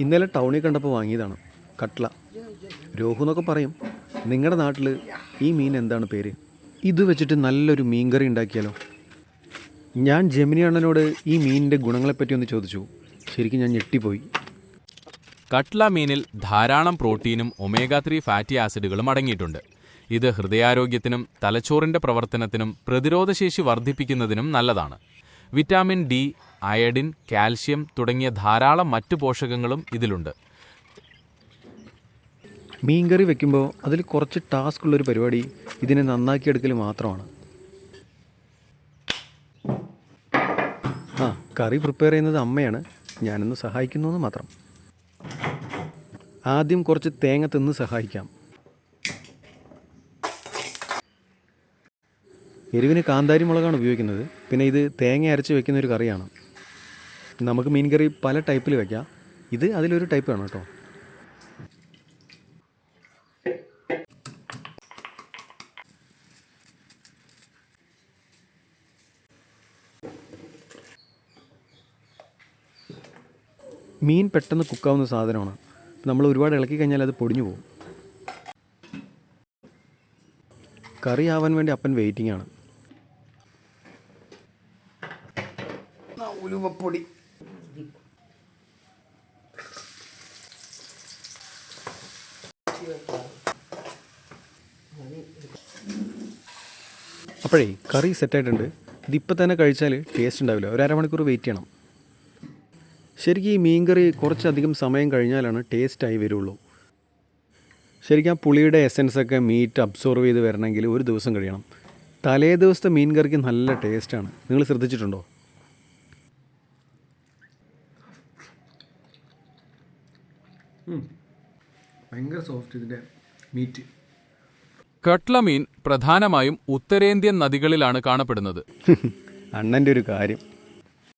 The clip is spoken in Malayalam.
ഇന്നലെ ടൗണിൽ കണ്ടപ്പോൾ വാങ്ങിയതാണ്. കട്ട്ല, രോഹു എന്നൊക്കെ പറയും. നിങ്ങളുടെ നാട്ടിൽ ഈ മീൻ എന്താണ് പേര്? ഇത് വെച്ചിട്ട് നല്ലൊരു മീൻകറി ഉണ്ടാക്കിയാലോ? ഞാൻ ജെമിനി അണ്ണനോട് ഈ മീനിൻ്റെ ഗുണങ്ങളെപ്പറ്റി ഒന്ന് ചോദിച്ചു. ശരിക്കും ഞാൻ ഞെട്ടിപ്പോയി. കട്ട്ല മീനിൽ ധാരാളം പ്രോട്ടീനും ഒമേഗ-3 ഫാറ്റി ആസിഡുകളും അടങ്ങിയിട്ടുണ്ട്. ഇത് ഹൃദയാരോഗ്യത്തിനും തലച്ചോറിന്റെ പ്രവർത്തനത്തിനും പ്രതിരോധശേഷി വർദ്ധിപ്പിക്കുന്നതിനും നല്ലതാണ്. വിറ്റാമിൻ ഡി, അയഡിൻ, കാൽഷ്യം തുടങ്ങിയ ധാരാളം മറ്റു പോഷകങ്ങളും ഇതിലുണ്ട്. മീൻകറി വെക്കുമ്പോൾ അതിൽ കുറച്ച് ടാസ്ക് ഉള്ളൊരു പരിപാടി ഇതിനെ നന്നാക്കിയെടുക്കൽ മാത്രമാണ്. കറി പ്രിപ്പയർ ചെയ്യുന്നത് അമ്മയാണ്, ഞാനൊന്ന് സഹായിക്കുന്നു എന്ന് മാത്രം. ആദ്യം കുറച്ച് തേങ്ങ തിന്ന് സഹായിക്കാം. എരിവിന് കാന്താരി മുളകാണ് ഉപയോഗിക്കുന്നത്. പിന്നെ ഇത് തേങ്ങ അരച്ച് വെക്കുന്ന ഒരു കറിയാണ്. നമുക്ക് മീൻ കറി പല ടൈപ്പിൽ വയ്ക്കാം. ഇത് അതിലൊരു ടൈപ്പാണ് കേട്ടോ. മീൻ പെട്ടെന്ന് കുക്കാവുന്ന സാധനമാണ്. നമ്മൾ ഒരുപാട് ഇളക്കി കഴിഞ്ഞാൽ അത് പൊടിഞ്ഞു പോകും. കറി ആവാൻ വേണ്ടി അപ്പൻ വെയിറ്റിംഗ് ആണ്. ഉലുവപ്പൊടി, അപ്പോഴേ കറി സെറ്റായിട്ടുണ്ട്. ഇതിപ്പോൾ തന്നെ കഴിച്ചാൽ ടേസ്റ്റ് ഉണ്ടാവില്ല. ഒരു അരമണിക്കൂർ വെയിറ്റ് ചെയ്യണം. ശരിക്കും ഈ മീൻകറി കുറച്ചധികം സമയം കഴിഞ്ഞാലാണ് ടേസ്റ്റായി വരുള്ളൂ. ശരിക്കും ആ പുളിയുടെ എസൻസൊക്കെ മീറ്റ് അബ്സോർവ് ചെയ്ത് വരണമെങ്കിൽ ഒരു ദിവസം കഴിയണം. തലേ ദിവസത്തെ മീൻ കറിക്ക് നല്ല ടേസ്റ്റാണ്. നിങ്ങൾ ശ്രദ്ധിച്ചിട്ടുണ്ടോ? ഭയങ്കര സോഫ്റ്റ് ഇതിൻ്റെ മീറ്റ്. കട്ട്ല മീൻ പ്രധാനമായും ഉത്തരേന്ത്യൻ നദികളിലാണ് കാണപ്പെടുന്നത്. അണ്ണൻ്റെ ഒരു കാര്യം.